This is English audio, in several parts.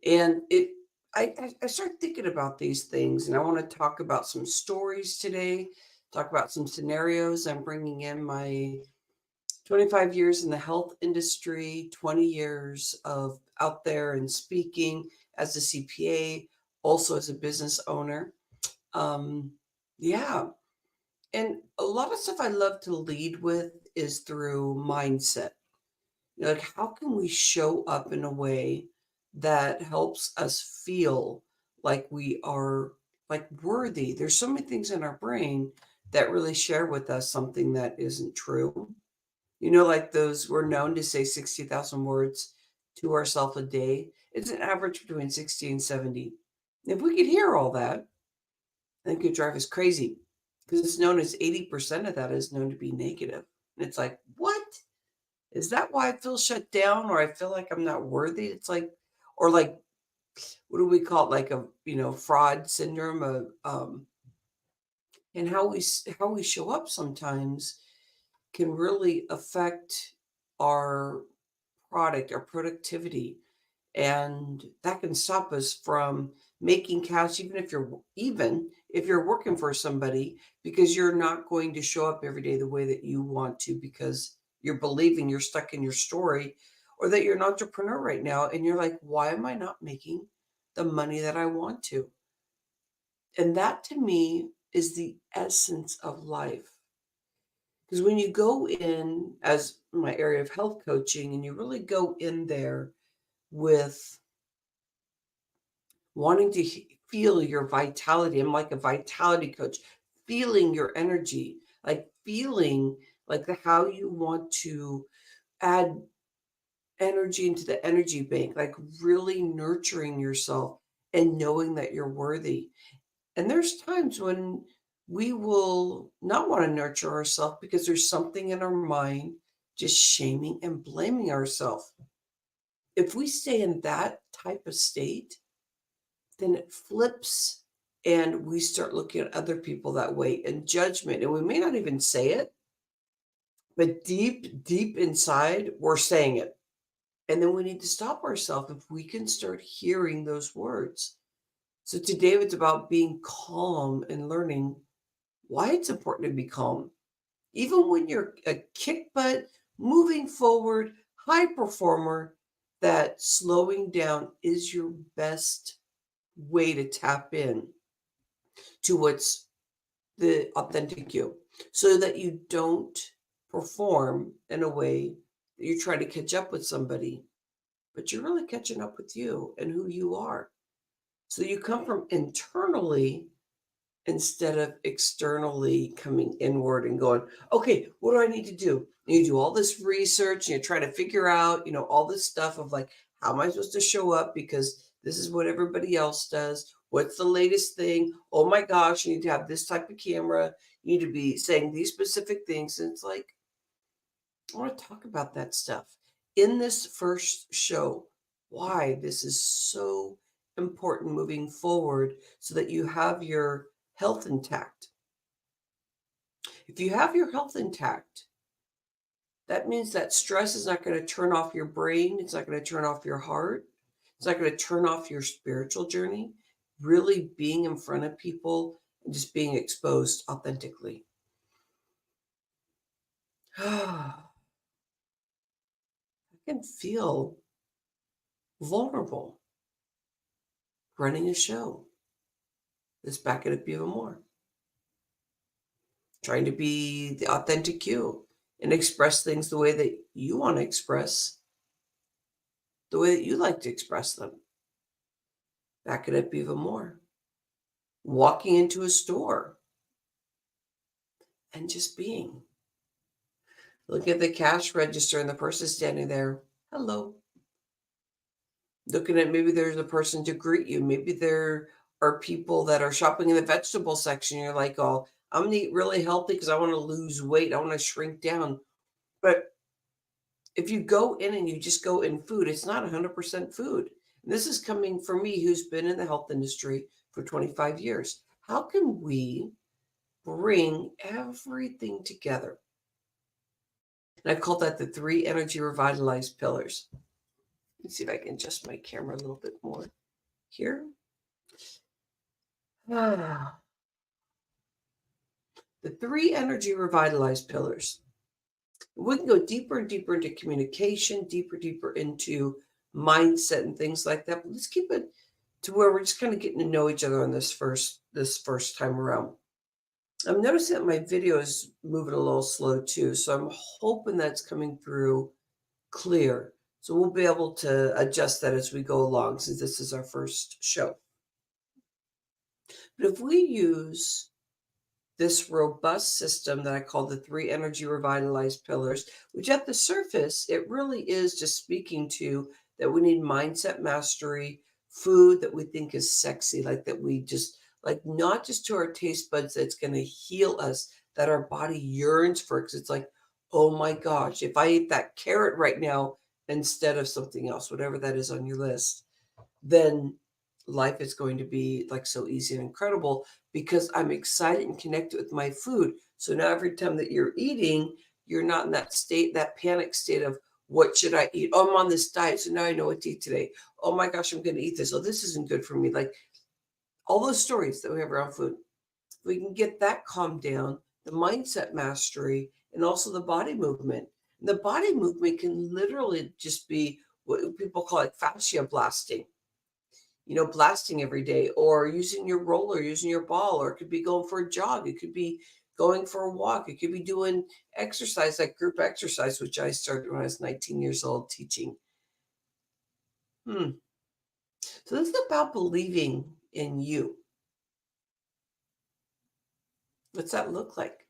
And I started thinking about these things, and I want to talk about some stories today, talk about some scenarios. I'm bringing in my 25 years in the health industry, 20 years of out there and speaking as a CPA, also as a business owner. Um, yeah. And a lot of stuff I love to lead with is through mindset. Like, how can we show up in a way that helps us feel like we are like worthy? There's so many things in our brain that really share with us something that isn't true. Like those, we're known to say 60,000 words to ourselves a day. It's an average between 60 and 70. If we could hear all that, I think it would drive us crazy because it's known as 80% of that is known to be negative. And it's like, what? Is that why I feel shut down or I feel like I'm not worthy? It's like, or like, what do we call it? Like a, fraud syndrome of, and how we show up sometimes can really affect our product, our productivity, and that can stop us from making cash, even if you're working for somebody, because you're not going to show up every day the way that you want to, because you're believing you're stuck in your story, or that you're an entrepreneur right now and you're like, why am I not making the money that I want to? And that to me is the essence of life. Because when you go in as my area of health coaching and you really go in there with wanting to feel your vitality, I'm like a vitality coach, feeling your energy, like feeling like how you want to add energy into the energy bank, like really nurturing yourself and knowing that you're worthy. And there's times when we will not want to nurture ourselves because there's something in our mind just shaming and blaming ourselves. If we stay in that type of state, then it flips and we start looking at other people that way and judgment. And we may not even say it, but deep, deep inside, we're saying it. And then we need to stop ourselves if we can start hearing those words. So today it's about being calm and learning why it's important to be calm. Even when you're a kick butt, moving forward, high performer, that slowing down is your best way to tap in to what's the authentic you, so that you don't perform in a way that you're trying to catch up with somebody, but you're really catching up with you and who you are. So you come from internally instead of externally coming inward and going, okay, what do I need to do? And you do all this research and you're trying to figure out, all this stuff of like, how am I supposed to show up? Because this is what everybody else does. What's the latest thing? Oh my gosh, you need to have this type of camera. You need to be saying these specific things. And it's like, I want to talk about that stuff in this first show, why this is so important moving forward so that you have your health intact. If you have your health intact, that means that stress is not going to turn off your brain. It's not going to turn off your heart. It's not going to turn off your spiritual journey. Really being in front of people and just being exposed authentically. I can feel vulnerable running a show. Let's back it up even more. Trying to be the authentic you and express things the way that you want to express, the way that you like to express them. Back it up even more. Walking into a store and just being. Look at the cash register and the person standing there. Hello. Looking at, maybe there's a person to greet you. Maybe there are people that are shopping in the vegetable section. You're like, oh, I'm going to eat really healthy because I want to lose weight. I want to shrink down. But if you go in and you just go in food, it's not 100% food. And this is coming from me, who's been in the health industry for 25 years. How can we bring everything together? And I call that the 3 energy revitalized pillars. Let's see if I can adjust my camera a little bit more here. Ah, the 3 energy revitalized pillars. We can go deeper and deeper into communication, deeper into mindset and things like that. But let's keep it to where we're just kind of getting to know each other on this first time around. I'm noticing that my video is moving a little slow too, so I'm hoping that's coming through clear. So we'll be able to adjust that as we go along since this is our first show. But if we use this robust system that I call the 3 energy revitalized pillars, which at the surface, it really is just speaking to that we need mindset mastery, food that we think is sexy, like that we just like not just to our taste buds that's going to heal us, that our body yearns for. Because it's like, oh my gosh, if I ate that carrot right now instead of something else, whatever that is on your list, then life is going to be like so easy and incredible because I'm excited and connected with my food. So now every time that you're eating, you're not in that state, that panic state of what should I eat? Oh, I'm on this diet, so now I know what to eat today. Oh my gosh, I'm going to eat this. Oh, this isn't good for me. Like all those stories that we have around food. If we can get that calmed down, the mindset mastery, and also the body movement. And the body movement can literally just be what people call like fascia blasting, blasting every day, or using your roller, using your ball, or it could be going for a jog. It could be going for a walk. It could be doing exercise, like group exercise, which I started when I was 19 years old teaching. So this is about believing in you. What's that look like?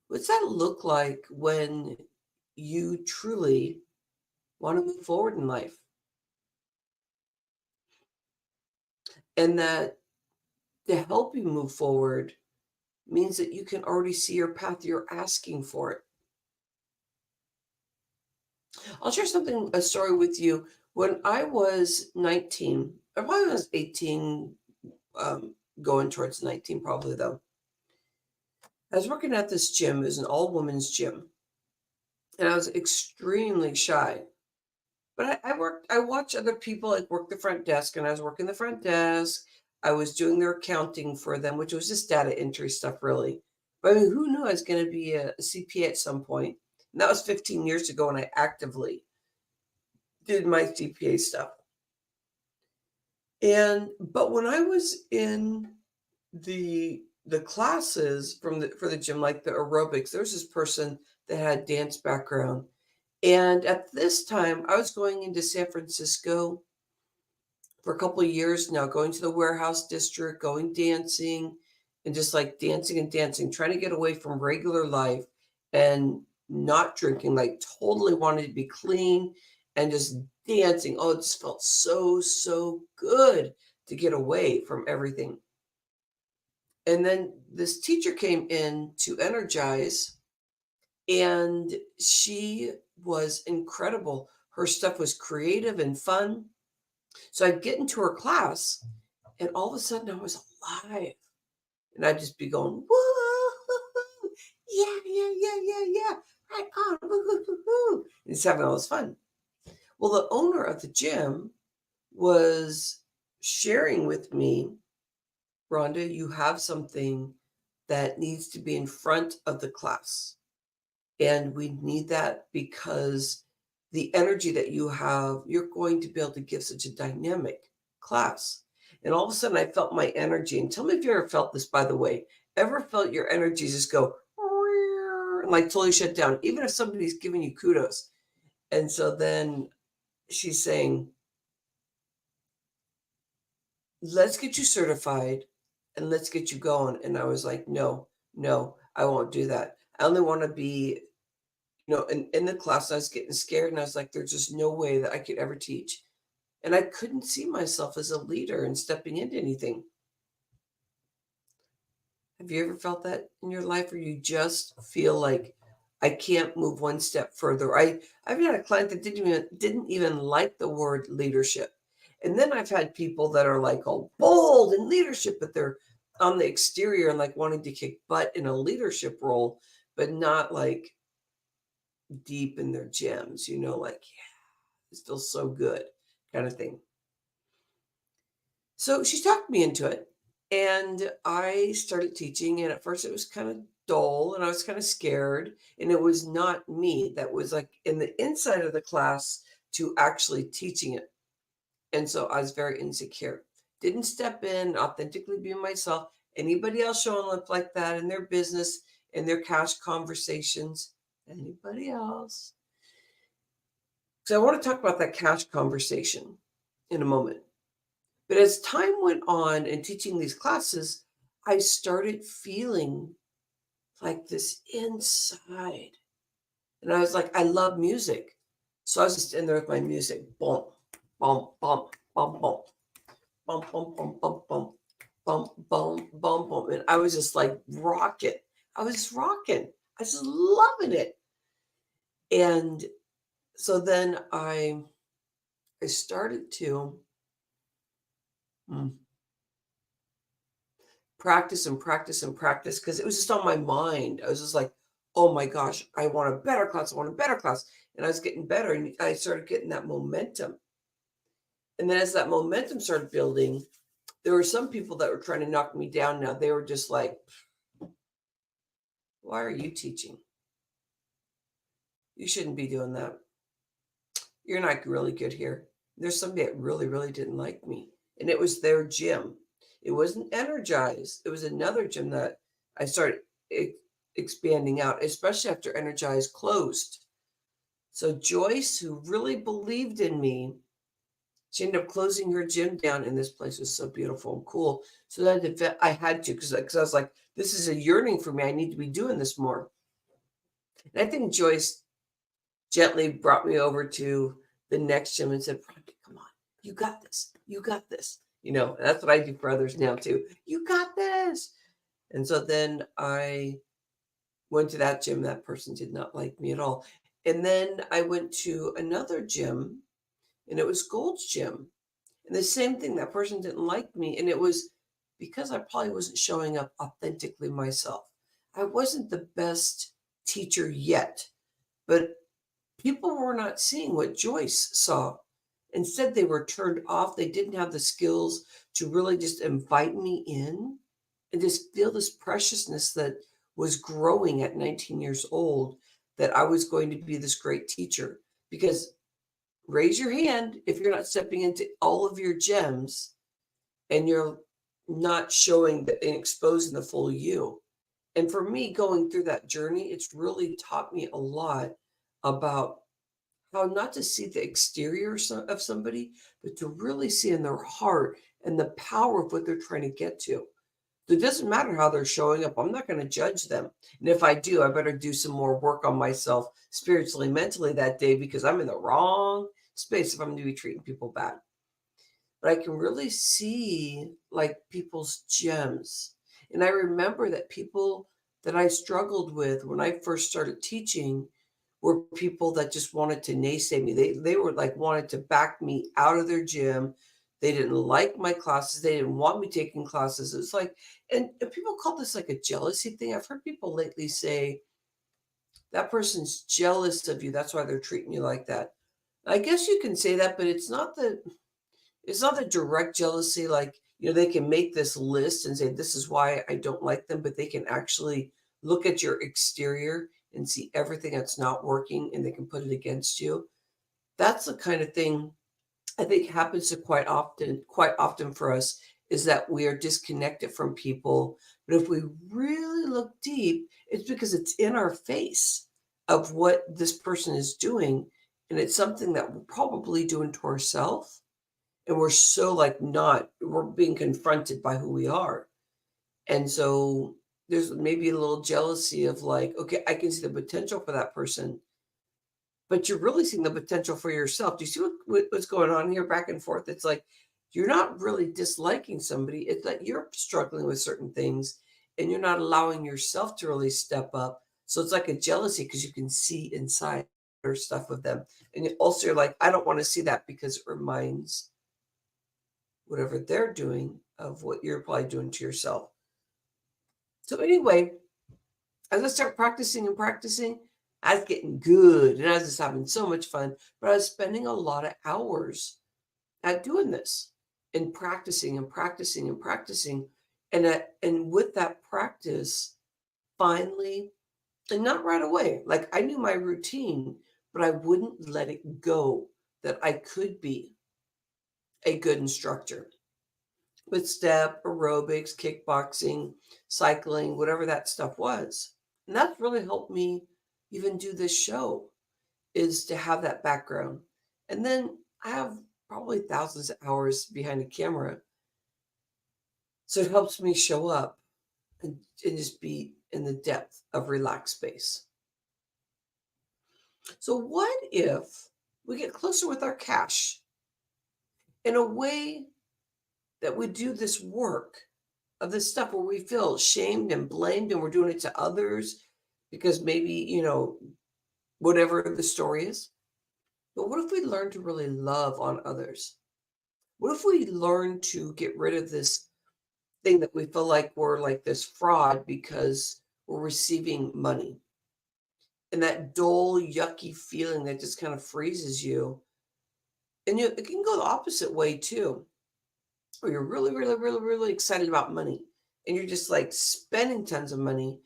What's that look like when you truly want to move forward in life? And that to help you move forward means that you can already see your path. You're asking for it. I'll share a story with you. When I was 19, or probably when I was 18, going towards 19, probably though, I was working at this gym. It was an all women's gym, and I was extremely shy. But I watched other people like work the front desk, and I was working the front desk. I was doing their accounting for them, which was just data entry stuff, really. But I mean, who knew I was going to be a CPA at some point? And that was 15 years ago, and I actively did my CPA stuff. But when I was in the classes for the gym, like the aerobics, there was this person that had dance background. And at this time, I was going into San Francisco for a couple of years now, going to the warehouse district, going dancing, and just like dancing and dancing, trying to get away from regular life and not drinking, like totally wanted to be clean and just dancing. Oh, it just felt so, so good to get away from everything. And then this teacher came in to energize, and she was incredible. Her stuff was creative and fun. So I'd get into her class, and all of a sudden I was alive. And I'd just be going, whoa, yeah, right on, woo, woo, woo, woo. And just having all this fun. Well, the owner of the gym was sharing with me, Rhonda, you have something that needs to be in front of the class. And we need that because the energy that you have, you're going to be able to give such a dynamic class. And all of a sudden, I felt my energy. And tell me if you ever felt this, by the way. Ever felt your energy just go and like totally shut down, even if somebody's giving you kudos? And so then she's saying, let's get you certified and let's get you going. And I was like, no, I won't do that. I only want to be in the class. I was getting scared, and I was like, there's just no way that I could ever teach. And I couldn't see myself as a leader and stepping into anything. Have you ever felt that in your life where you just feel like I can't move one step further? I've had a client that didn't even like the word leadership. And then I've had people that are like all bold in leadership, but they're on the exterior and like wanting to kick butt in a leadership role, but not like deep in their gems, like, yeah, it feels so good. kind of thing. So she talked me into it, and I started teaching. And at first, it was kind of dull, and I was kind of scared. And it was not me that was like in the inside of the class to actually teaching it. And so I was very insecure. Didn't step in, authentically be myself. Anybody else showing up like that in their business, in their cash conversations? Anybody else? So I want to talk about that cash conversation in a moment. But as time went on and teaching these classes, I started feeling like this inside. And I was like, I love music. So I was just in there with my music. Boom, boom, boom, boom, boom, boom, boom, boom, boom, boom, boom, boom, boom, boom. And I was just like rocking. I was rocking. I was just loving it. And so then I started to practice and practice and practice because it was just on my mind. I was just like, oh my gosh, I want a better class. I want a better class. And I was getting better and I started getting that momentum. And then as that momentum started building, there were some people that were trying to knock me down now. They were just like, why are you teaching? You shouldn't be doing that. You're not really good here. There's somebody that really, really didn't like me. And it was their gym. It wasn't Energize. It was another gym that I started expanding out, especially after Energize closed. So Joyce, who really believed in me, she ended up closing her gym down, and this place was so beautiful and cool. So that I had to, because I was like, this is a yearning for me. I need to be doing this more. And I think Joyce gently brought me over to the next gym and said, Rhonda, come on, you got this. You got this. And that's what I do for others now too. You got this. And so then I went to that gym. That person did not like me at all. And then I went to another gym, and it was Gold's Gym. And the same thing, that person didn't like me. And it was because I probably wasn't showing up authentically myself. I wasn't the best teacher yet, but people were not seeing what Joyce saw. Instead, they were turned off. They didn't have the skills to really just invite me in and just feel this preciousness that was growing at 19 years old, that I was going to be this great teacher. Because raise your hand if you're not stepping into all of your gems and you're not showing and exposing the full you. And for me, going through that journey, it's really taught me a lot about how not to see the exterior of somebody, but to really see in their heart and the power of what they're trying to get to. So it doesn't matter how they're showing up. I'm not going to judge them. And if I do, I better do some more work on myself spiritually, mentally that day, because I'm in the wrong space if I'm going to be treating people bad. But I can really see like people's gems. And I remember that people that I struggled with when I first started teaching were people that just wanted to naysay me. They were like wanted to back me out of their gym. They didn't like my classes. They didn't want me taking classes. It was like, and people call this like a jealousy thing. I've heard people lately say that person's jealous of you. That's why they're treating you like that. I guess you can say that, but it's not the direct jealousy. Like, they can make this list and say, this is why I don't like them, but they can actually look at your exterior and see everything that's not working, and they can put it against you. That's the kind of thing I think happens to quite often for us, is that we are disconnected from people. But if we really look deep, it's because it's in our face of what this person is doing. And it's something that we're probably doing to ourselves. And we're so we're being confronted by who we are. And so there's maybe a little jealousy of like, okay, I can see the potential for that person, but you're really seeing the potential for yourself. Do you see what's going on here, back and forth? It's like you're not really disliking somebody. It's that you're struggling with certain things and you're not allowing yourself to really step up. So it's like a jealousy because you can see inside or stuff with them. And also you're like, I don't want to see that because it reminds whatever they're doing of what you're probably doing to yourself. So anyway, as I start practicing and practicing, I was getting good and I was just having so much fun, but I was spending a lot of hours at doing this and practicing and practicing and practicing. And with that practice, finally, and not right away, like I knew my routine, but I wouldn't let it go that I could be a good instructor with step, aerobics, kickboxing, cycling, whatever that stuff was. And that's really helped me even do this show is to have that background. And then I have probably thousands of hours behind the camera. So it helps me show up and just be in the depth of relaxed space. So what if we get closer with our cash in a way that we do this work of this stuff where we feel shamed and blamed and we're doing it to others because maybe, whatever the story is. But what if we learn to really love on others? What if we learn to get rid of this thing that we feel like we're like this fraud because we're receiving money and that dull, yucky feeling that just kind of freezes you? And it can go the opposite way too, where you're really, really, really, really excited about money and you're just like spending tons of money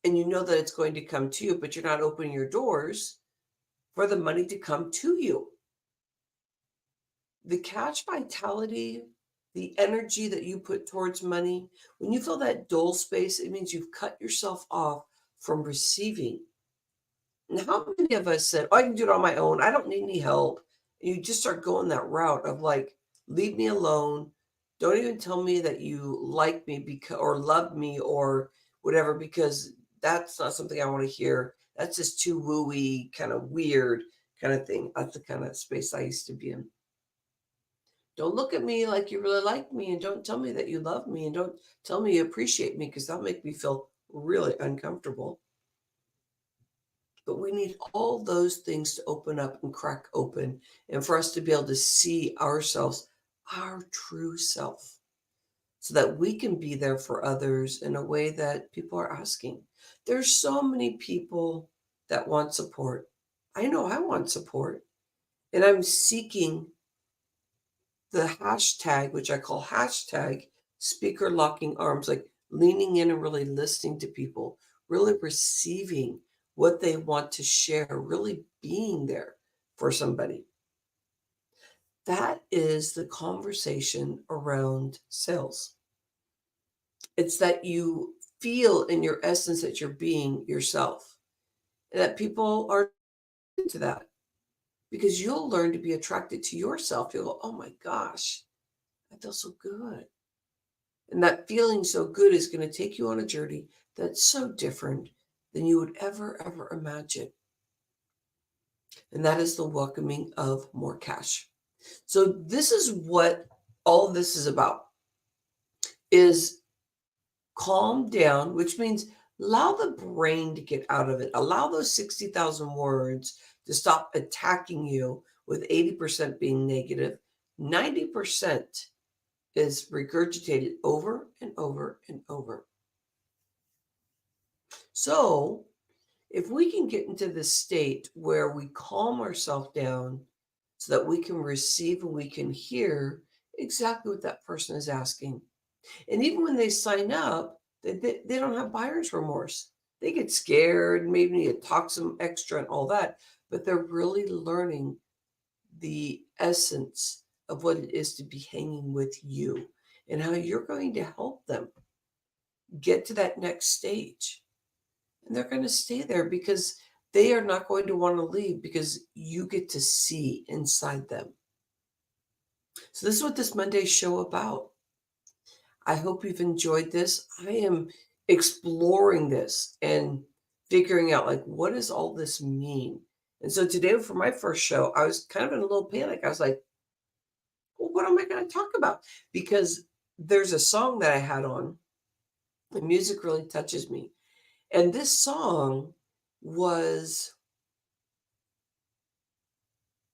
and you know that it's going to come to you, but you're not opening your doors for the money to come to you. The cash vitality, the energy that you put towards money, when you feel that dull space, it means you've cut yourself off from receiving. And how many of us said, "Oh, I can do it on my own. I don't need any help." And you just start going that route of like, leave me alone. Don't even tell me that you like me because or love me or whatever, because that's not something I want to hear. That's just too wooey, kind of weird kind of thing. That's the kind of space I used to be in. Don't look at me like you really like me and don't tell me that you love me and don't tell me you appreciate me because that'll make me feel really uncomfortable. But we need all those things to open up and crack open and for us to be able to see ourselves, our true self, so that we can be there for others in a way that people are asking. There's so many people that want support. I know I want support, and I'm seeking the hashtag, which I call hashtag speaker locking arms, like leaning in and really listening to people, really receiving what they want to share, really being there for somebody. That is the conversation around sales. It's that you feel in your essence that you're being yourself and that people are into that because you'll learn to be attracted to yourself. You'll go, oh my gosh, I feel so good. And that feeling so good is going to take you on a journey that's so different than you would ever, ever imagine. And that is the welcoming of more cash. So this is what all this is about, is calm down, which means allow the brain to get out of it. Allow those 60,000 words to stop attacking you, with 80% being negative. 90% is regurgitated over and over and over. So if we can get into this state where we calm ourselves down so that we can receive and we can hear exactly what that person is asking. And even when they sign up, they don't have buyer's remorse. They get scared, maybe it talks them extra and all that, but they're really learning the essence of what it is to be hanging with you and how you're going to help them get to that next stage. And they're going to stay there because they are not going to want to leave because you get to see inside them. So this is what this Monday show about. I hope you've enjoyed this. I am exploring this and figuring out like what does all this mean? And so today for my first show, I was kind of in a little panic. I was like, well, what am I going to talk about? Because there's a song that I had on. The music really touches me. And this song was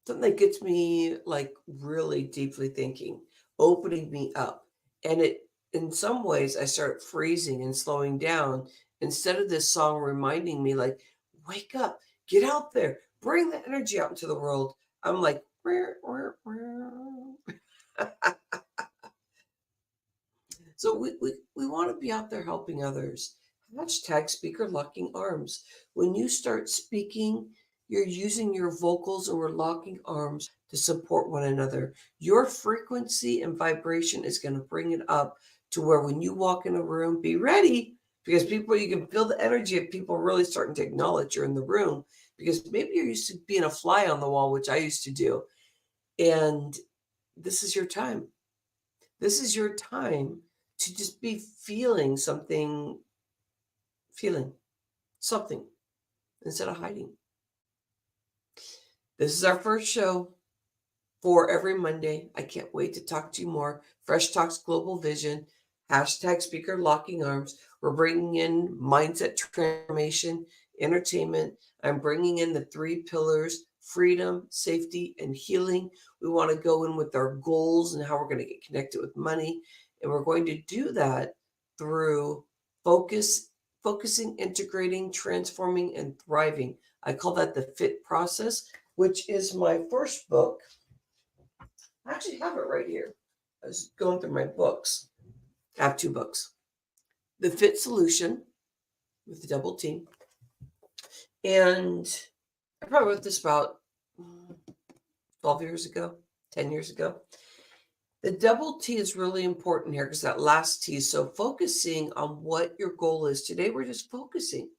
something that gets me like really deeply thinking, opening me up. And it, in some ways, I start freezing and slowing down instead of this song reminding me, like, wake up, get out there, bring the energy out into the world. I'm like So we want to be out there helping others. Hashtag speaker locking arms. When you start speaking, you're using your vocals and we're locking arms to support one another. Your frequency and vibration is going to bring it up to where when you walk in a room, be ready because people, you can feel the energy of people really starting to acknowledge you're in the room because maybe you're used to being a fly on the wall, which I used to do. And this is your time. This is your time to just be feeling something instead of hiding. This is our first show for every Monday. I can't wait to talk to you more. Fresh Talks Global Vision, hashtag speaker locking arms. We're bringing in mindset transformation, entertainment. I'm bringing in the 3 pillars: freedom, safety, and healing. We want to go in with our goals and how we're going to get connected with money. And we're going to do that through focusing, integrating, transforming, and thriving. I call that the FIT process, which is my first book. I actually have it right here. I was going through my books. I have 2 books. The Fit Solution with the double T. And I probably wrote this about 12 years ago, 10 years ago. The double T is really important here because that last T is so focusing on what your goal is. Today, we're just focusing.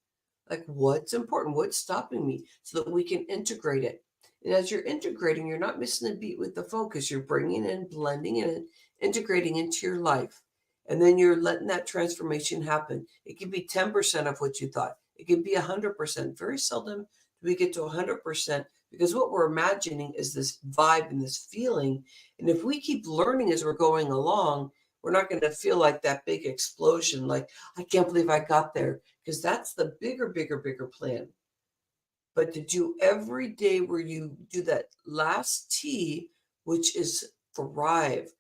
Like what's important, what's stopping me so that we can integrate it. And as you're integrating, you're not missing a beat with the focus. You're bringing in, blending in, integrating into your life. And then you're letting that transformation happen. It can be 10% of what you thought. It can be 100%. Very seldom do we get to 100% because what we're imagining is this vibe and this feeling. And if we keep learning as we're going along, we're not going to feel like that big explosion, like, I can't believe I got there, because that's the bigger plan. But to do every day where you do that last T, which is thrive,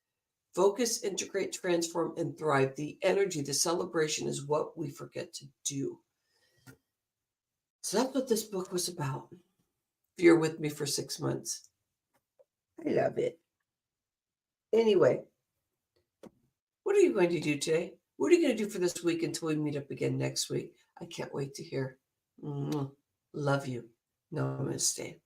focus, integrate, transform, and thrive. The energy, the celebration is what we forget to do. So that's what this book was about. If you're with me for 6 months, I love it. Anyway, what are you going to do today? What are you going to do for this week until we meet up again next week? I can't wait to hear. Love you. Namaste.